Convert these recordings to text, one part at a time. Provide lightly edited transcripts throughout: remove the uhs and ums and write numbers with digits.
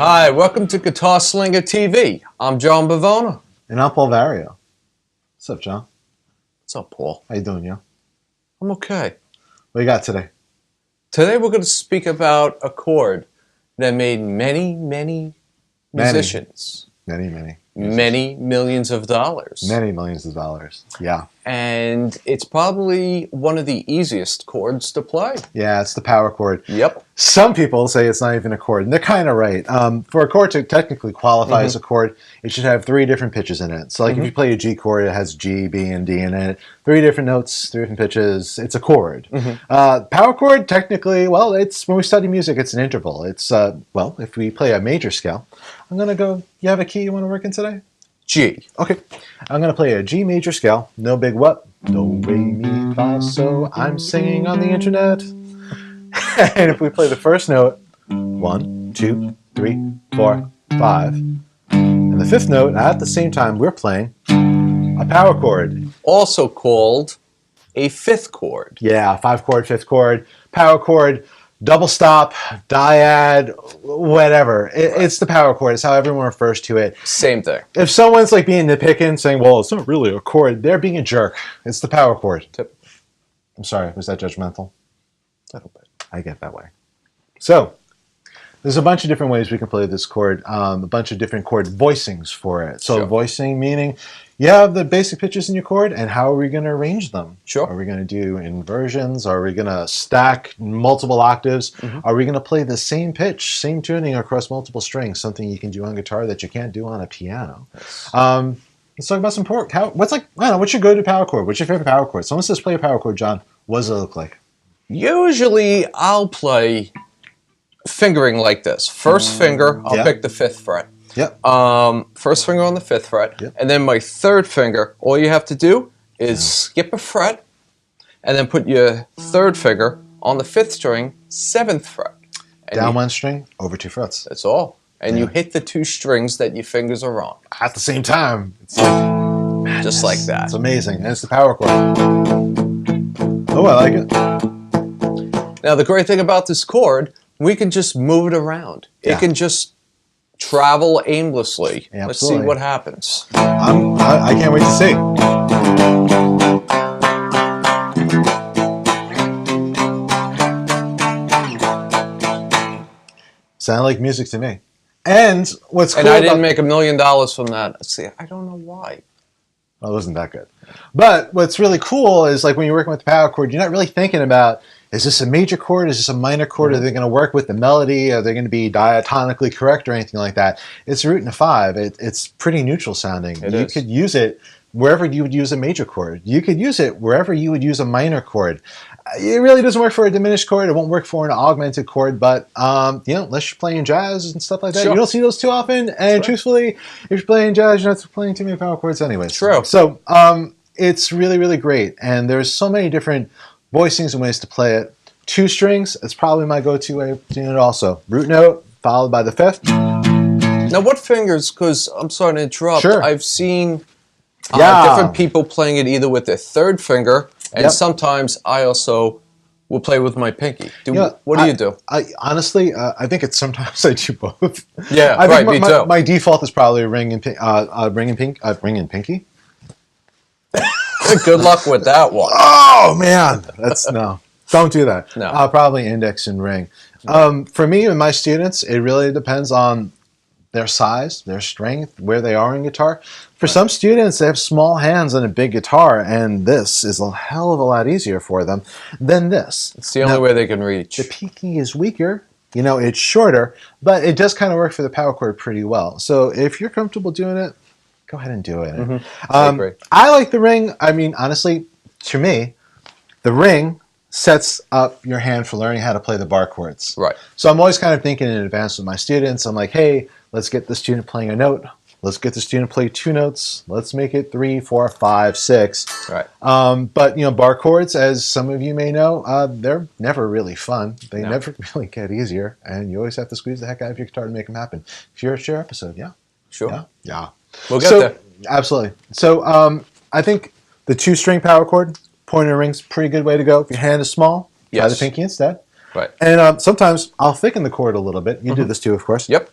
Hi, welcome to Guitar Slinger TV. I'm Jon Bivona. And I'm Paul Vario. What's up, John? What's up, Paul? How you doing, yo? I'm okay. What you got today? Today we're going to speak about a chord that made many musicians. Many millions of dollars. Many millions of dollars, yeah. And it's probably one of the easiest chords to play. Yeah, it's the power chord. Yep. Some people say it's not even a chord, and they're kind of right. For a chord to technically qualify as a chord, it should have 3 different pitches in it. So like if you play a G chord, it has G, B, and D in it. 3 different notes, 3 different pitches. It's a chord. Power chord, technically, well, it's when we study music, it's an interval. It's, well, if we play a major scale, I'm going to go, you have a key you want to work in today? G. Okay. I'm going to play a G major scale. No big what? Do, re, mi, fa, so. I'm singing on the internet. And if we play the first note, 1, 2, 3, 4, 5. And the 5th note, at the same time, we're playing a power chord. Also called a 5th chord. Yeah, 5 chord, 5th chord, power chord, double stop, dyad, whatever. It's the power chord. It's how everyone refers to it. Same thing. If someone's like being nitpicking, saying, well, it's not really a chord, they're being a jerk. It's the power chord. I'm sorry, was that judgmental? A little bit. I get that way. So, there's a bunch of different ways we can play this chord, a bunch of different chord voicings for it. So voicing meaning you have the basic pitches in your chord, and how are we going to arrange them? Sure. Are we going to do inversions? Are we going to stack multiple octaves? Are we going to play the same pitch, same tuning across multiple strings, something you can do on guitar that you can't do on a piano? Yes. Let's talk about some chord. What's your go-to power chord? What's your favorite power chord? Someone says play a power chord, John. What does it look like? Usually I'll play fingering like this. First finger, I'll pick the 5th fret. Yep. First finger on the 5th fret. Yep. And then my 3rd finger, all you have to do is skip a fret and then put your 3rd finger on the 5th string, 7th fret. And down 1 string, over 2 frets. That's all. And you hit the 2 strings that your fingers are on. At the same time. It's like madness. Just like that. It's amazing. And it's the power chord. Oh, I like it. Now, the great thing about this chord, we can just move it around. It can just travel aimlessly. Absolutely. Let's see what happens. I can't wait to see. Sound like music to me. And what's cool And I didn't make $1 million from that. See, I don't know why. Well, it wasn't that good. But what's really cool is like when you're working with the power chord, you're not really thinking about, is this a major chord? Is this a minor chord? Are they going to work with the melody? Are they going to be diatonically correct or anything like that? It's a root and a 5. It's pretty neutral sounding. You could use it wherever you would use a major chord. You could use it wherever you would use a minor chord. It really doesn't work for a diminished chord. It won't work for an augmented chord. But you know, unless you're playing jazz and stuff like that, you don't see those too often. And truthfully, if you're playing jazz, you're not playing too many power chords anyways. True. So it's really, really great. And there's so many different voicings and ways to play it. 2 strings, it's probably my go-to way of doing it also. Root note, followed by the 5th. Now what fingers, because I'm sorry to interrupt, I've seen different people playing it either with their 3rd finger, and sometimes I also will play with my pinky. What do you do? Honestly, I think it's sometimes I do both. Yeah, I think me too. My default is probably ring and pinky. Good luck with that one. Oh man, that's no. Don't do that. No. Probably index and ring. For me and my students, it really depends on their size, their strength, where they are in guitar. For some students, they have small hands on a big guitar, and this is a hell of a lot easier for them than this. It's the only way they can reach. The pinky is weaker. You know, it's shorter, but it does kind of work for the power chord pretty well. So if you're comfortable doing it, go ahead and do it. I like the ring. I mean, honestly, to me, the ring sets up your hand for learning how to play the bar chords. Right. So I'm always kind of thinking in advance with my students. I'm like, hey, let's get the student playing a note. Let's get the student play 2 notes. Let's make it 3, 4, 5, 6. Right. But you know, bar chords, as some of you may know, they're never really fun. They never really get easier, and you always have to squeeze the heck out of your guitar to make them happen. It's your episode, Sure. Yeah. We'll get there. Absolutely. So I think the 2-string power chord, pointer ring's pretty good way to go. If your hand is small, try the pinky instead. Right. And sometimes I'll thicken the chord a little bit. You do this too, of course. Yep.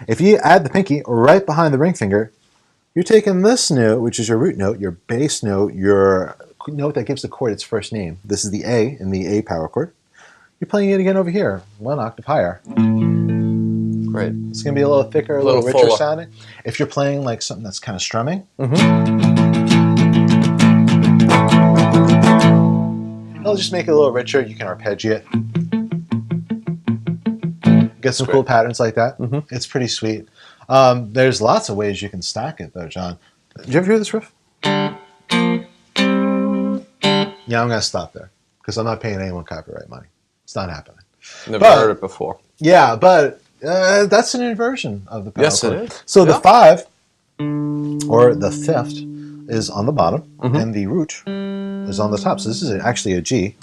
If you add the pinky right behind the ring finger, you're taking this note, which is your root note, your bass note, your note that gives the chord its first name. This is the A in the A power chord. You're playing it again over here, 1 octave higher. Great. It's going to be a little thicker, a little richer fuller sounding. If you're playing like something that's kind of strumming, it'll just make it a little richer. You can arpeggiate. Get some cool patterns like that. It's pretty sweet. There's lots of ways you can stack it, though, John. Did you ever hear this riff? Yeah, I'm going to stop there because I'm not paying anyone copyright money. It's not happening. Never heard it before. Yeah, but that's an inversion of the power chord. Yes, it is. So the 5, or the 5th, is on the bottom, and the root is on the top. So this is actually a G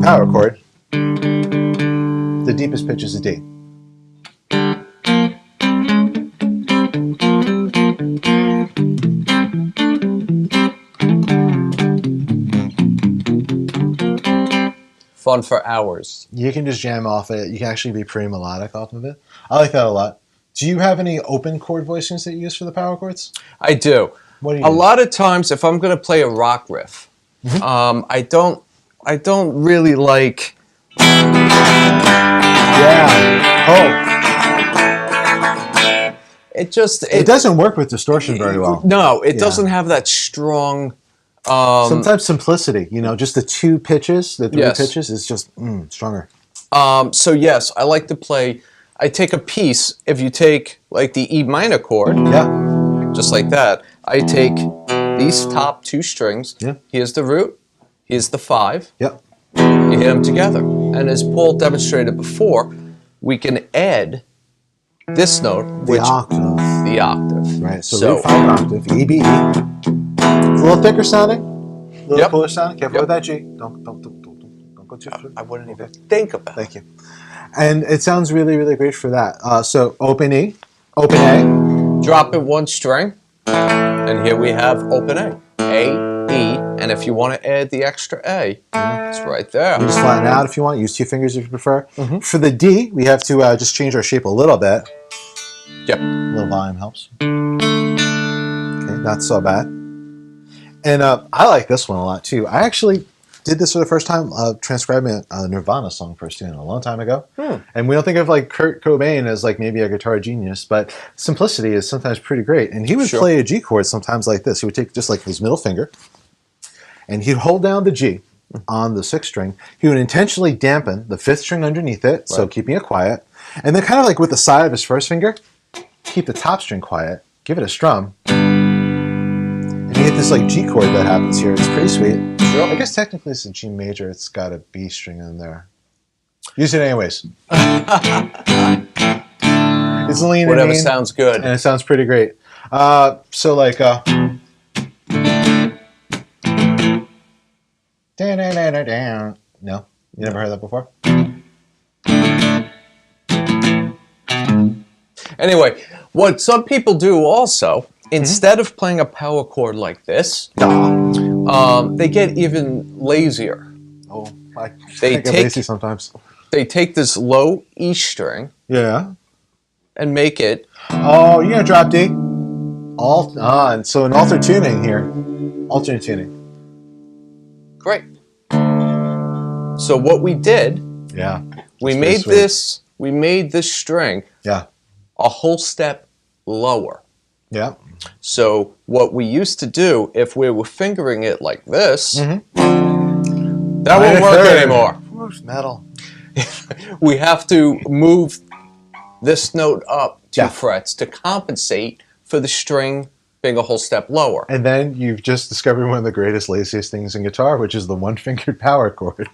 power chord. The deepest pitch is a D. Fun for hours. You can just jam off it. You can actually be pretty melodic off of it. I like that a lot. Do you have any open chord voicings that you use for the power chords? I do. What do you use? A lot of times, if I'm going to play a rock riff, I don't really like. Yeah. Oh. It doesn't work with distortion very well. No, it doesn't have that strong. Sometimes simplicity, just the 2 pitches, the 3 pitches is just stronger. So yes, I like to play. I take a piece. If you take like the E minor chord, just like that, I take these top 2 strings. Here's the root. Here's the 5. You hit them together, and as Paul demonstrated before, we can add this note, the octave. The octave. Right. So root 5 octave, E B E. It's a little thicker sounding, a little cooler sounding. Careful with that G. Don't go too far. I wouldn't even think about it. Thank you. And it sounds really, really great for that. So open E, open A. Drop it 1 string, and here we have open A. A, E, and if you want to add the extra A, it's right there. You just flatten out if you want. Use 2 fingers if you prefer. For the D, we have to just change our shape a little bit. Yep. A little volume helps. Okay, not so bad. And I like this one a lot too. I actually did this for the first time transcribing a Nirvana song for a student a long time ago. And we don't think of like Kurt Cobain as like maybe a guitar genius, but simplicity is sometimes pretty great. And he would play a G chord sometimes like this. He would take just like his middle finger and he'd hold down the G on the 6th string. He would intentionally dampen the 5th string underneath it, so keeping it quiet. And then kind of like with the side of his first finger, keep the top string quiet, give it a strum. And you get this like G chord that happens here. It's pretty sweet. I guess technically it's a G major. It's got a B string in there. Use it anyways. It's lean Whatever and mean, sounds good. and it sounds pretty great. So like no, you never heard that before. Anyway, what some people do also, instead of playing a power chord like this, they get even lazier. Oh, I get lazy sometimes. They take this low E string, and make it. Oh, you're gonna drop D. Alt on. So an alternate tuning here. Alternate tuning. Great. So what we did, we made this string a whole step lower. So what we used to do, if we were fingering it like this, that won't work anymore. Metal. We have to move this note up 2 frets to compensate for the string being a whole step lower. And then you've just discovered one of the greatest, laziest things in guitar, which is the 1-fingered power chord.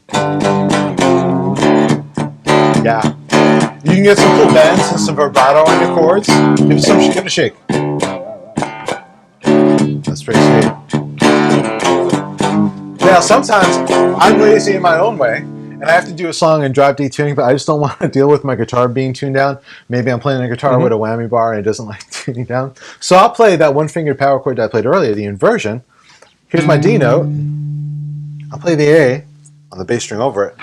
You can get some cool bends and some vibrato on your chords. Give it a shake. That's pretty sweet. Now, sometimes I'm lazy in my own way, and I have to do a song in drop D tuning, but I just don't want to deal with my guitar being tuned down. Maybe I'm playing a guitar with a whammy bar and it doesn't like tuning down. So I'll play that 1-fingered power chord that I played earlier, the inversion. Here's my D note. I'll play the A on the bass string over it.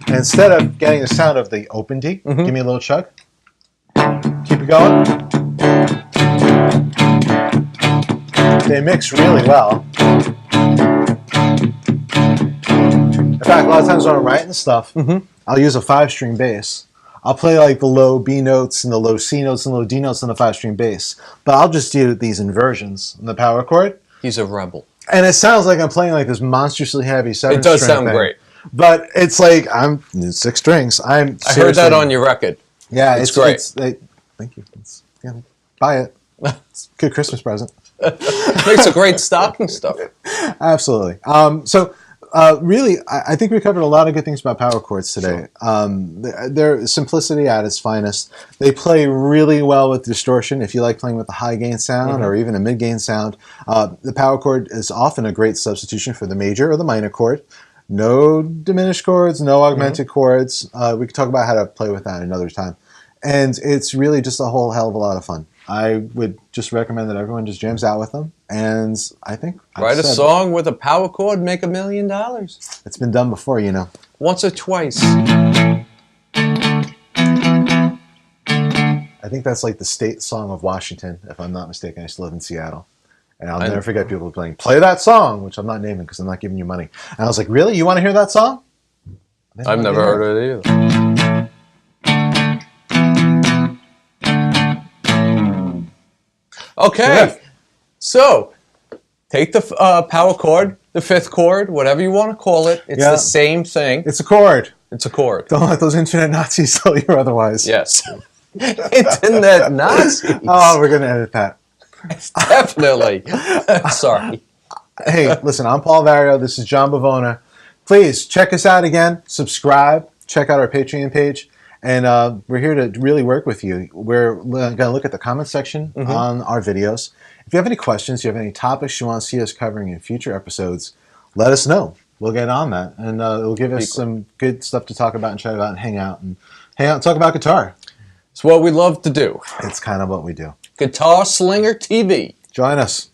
And instead of getting the sound of the open D, give me a little chug. Keep it going. They mix really well. In fact, a lot of times when I'm writing stuff, I'll use a 5-string bass. I'll play like the low B notes and the low C notes and low D notes on the 5-string bass. But I'll just do these inversions on the power chord. He's a rebel. And it sounds like I'm playing like this monstrously heavy 7-string. It does sound great. But it's like, I'm 6 strings. I heard that on your record. Yeah, it's great. Thank you. Buy it. It's a good Christmas present. Makes a great stocking stuffer. Absolutely. Really, I think we covered a lot of good things about power chords today. Sure. Their simplicity at its finest. They play really well with distortion. If you like playing with a high gain sound or even a mid gain sound, the power chord is often a great substitution for the major or the minor chord. No diminished chords, no augmented chords. We could talk about how to play with that another time. And it's really just a whole hell of a lot of fun. I would just recommend that everyone just jams out with them. And I think write a song with a power chord, make $1 million. It's been done before, you know. Once or twice. I think that's like the state song of Washington, if I'm not mistaken. I used to live in Seattle. And I'll never forget people playing, play that song, which I'm not naming because I'm not giving you money. And I was like, really? You want to hear that song? I've never heard it either. Okay, so take the power chord, the 5th chord, whatever you want to call it. It's the same thing. It's a chord. It's a chord. Don't let those internet Nazis tell you otherwise. Yes. Internet Nazis. Oh, we're going to edit that. Definitely. Sorry. Hey, listen, I'm Paul Vario. This is Jon Bivona. Please check us out again. Subscribe. Check out our Patreon page. And we're here to really work with you. We're going to look at the comment section on our videos. If you have any questions, you have any topics you want to see us covering in future episodes, let us know. We'll get on that. And it'll give us some good stuff to talk about and chat about and hang out and talk about guitar. It's what we love to do. It's kind of what we do. Guitar Slinger TV. Join us.